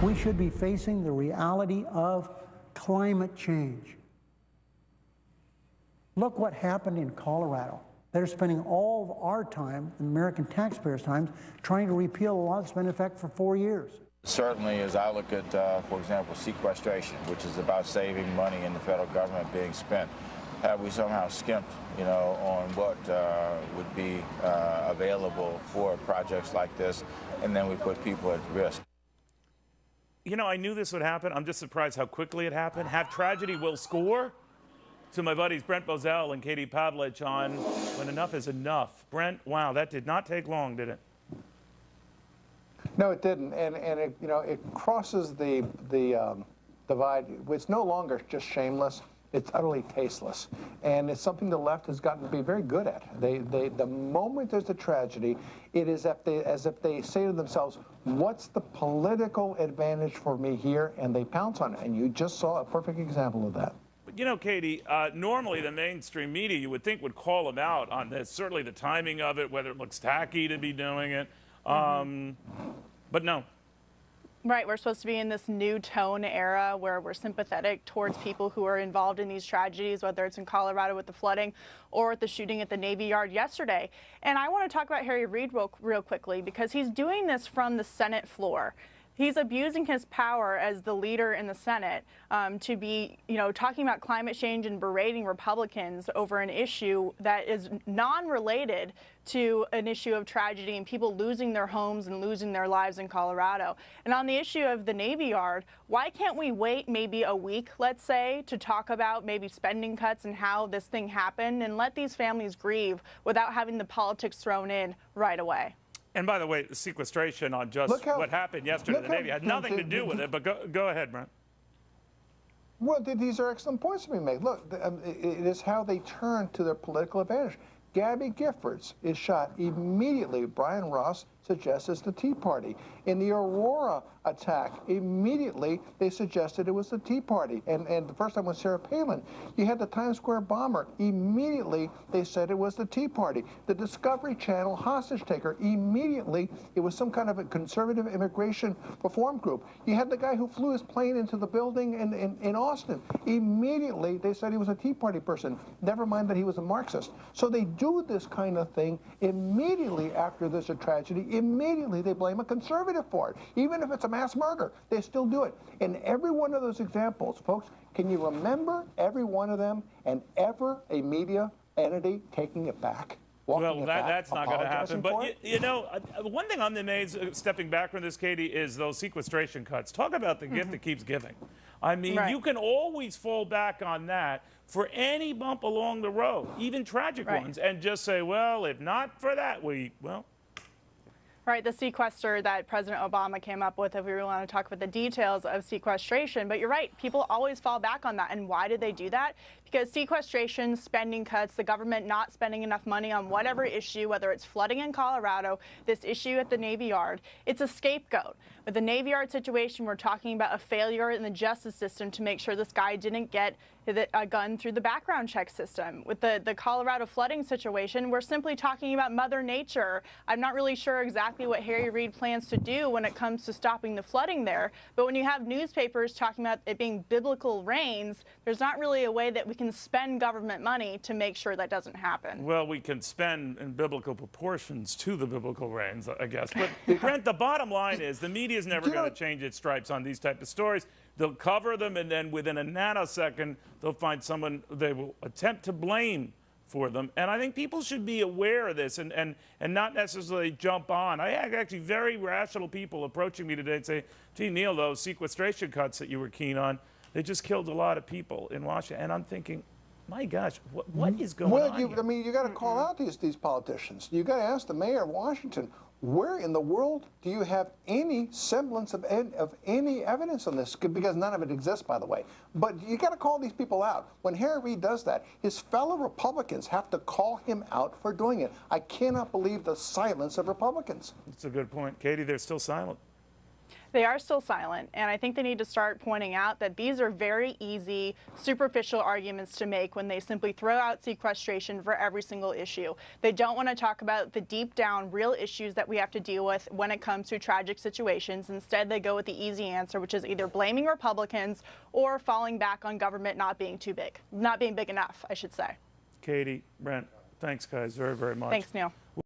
We should be facing the reality of climate change. Look what happened in Colorado. They're spending all of our time, American taxpayers' time, trying to repeal a law that's been in effect for 4 years. Certainly, as I look at, for example, sequestration, which is about saving money in the federal government being spent, have we somehow skimped, on what would be available for projects like this, and then we put people at risk. I knew this would happen. I'm just surprised how quickly it happened. Have tragedy will score. To my buddies Brent Bozell and Katie Pavlich on When Enough is Enough. Brent, wow, that did not take long, did it? No, it didn't, and it, it crosses the divide. It's no longer just shameless. It's utterly tasteless, and it's something the left has gotten to be very good at. The moment there's a tragedy, it is as if they say to themselves, "What's the political advantage for me here?" And they pounce on it. And you just saw a perfect example of that. But Katie, normally the mainstream media you would think would call them out on this. Certainly the timing of it, whether it looks tacky to be doing it, but no. Right, we're supposed to be in this new tone era where we're sympathetic towards people who are involved in these tragedies, whether it's in Colorado with the flooding or with the shooting at the Navy Yard yesterday. And I want to talk about Harry Reid real quickly, because he's doing this from the Senate floor. He's abusing his power as the leader in the Senate to be, talking about climate change and berating Republicans over an issue that is non-related to an issue of tragedy and people losing their homes and losing their lives in Colorado. And on the issue of the Navy Yard, why can't we wait maybe a week, let's say, to talk about maybe spending cuts and how this thing happened, and let these families grieve without having the politics thrown in right away? And by the way, the sequestration on just what happened yesterday in the Navy had nothing to do with it, but go ahead, Brent. Well, these are excellent points to be made. Look, it is how they turn to their political advantage. Gabby Giffords is shot immediately. Brian Ross suggests it's the Tea Party. In the Aurora attack, immediately they suggested it was the Tea Party. And the first time was Sarah Palin. You had the Times Square bomber. Immediately they said it was the Tea Party. The Discovery Channel hostage taker. Immediately it was some kind of a conservative immigration reform group. You had the guy who flew his plane into the building in Austin. Immediately they said he was a Tea Party person. Never mind that he was a Marxist. So they do this kind of thing immediately after there's a tragedy. Immediately they blame a conservative for it. Even if it's a mass murder, they still do it. In every one of those examples, folks, can you remember every one of them and ever a media entity taking it back? Well, that's not going to happen. But, one thing I'm amazed, stepping back from this, Katie, is those sequestration cuts. Talk about the gift that keeps giving. I mean, you can always fall back on that for any bump along the road, even tragic ones, and just say, well, if not for that, Right, the sequester that President Obama came up with, if we really want to talk about the details of sequestration. But you're right, people always fall back on that. And why did they do that? Because sequestration, spending cuts, the government not spending enough money on whatever issue, whether it's flooding in Colorado, this issue at the Navy Yard, it's a scapegoat. With the Navy Yard situation, we're talking about a failure in the justice system to make sure this guy didn't get a gun through the background check system. With the Colorado flooding situation, we're simply talking about Mother Nature. I'm not really sure exactly what Harry Reid plans to do when it comes to stopping the flooding there, but when you have newspapers talking about it being biblical rains, there's not really a way that we can spend government money to make sure that doesn't happen. Well, we can spend in biblical proportions to the biblical rains, I guess. But Brent, the bottom line is the media is never going to change its stripes on these type of stories. They'll cover them, and then within a nanosecond, they'll find someone they will attempt to blame for them. And I think people should be aware of this and not necessarily jump on. I had actually very rational people approaching me today and say, gee, Neil, those sequestration cuts that you were keen on, they just killed a lot of people in Washington. And I'm thinking, my gosh, what is going on here? I mean, you got to call out these politicians. You got to ask the mayor of Washington, where in the world do you have any semblance of any evidence on this? Because none of it exists, by the way. But you got to call these people out. When Harry Reid does that, his fellow Republicans have to call him out for doing it. I cannot believe the silence of Republicans. That's a good point. Katie, they're still silent. They are still silent, and I think they need to start pointing out that these are very easy, superficial arguments to make when they simply throw out sequestration for every single issue. They don't want to talk about the deep down real issues that we have to deal with when it comes to tragic situations. Instead, they go with the easy answer, which is either blaming Republicans or falling back on government not being big enough, I should say. Katie, Brent, thanks, guys, very, very much. Thanks, Neil.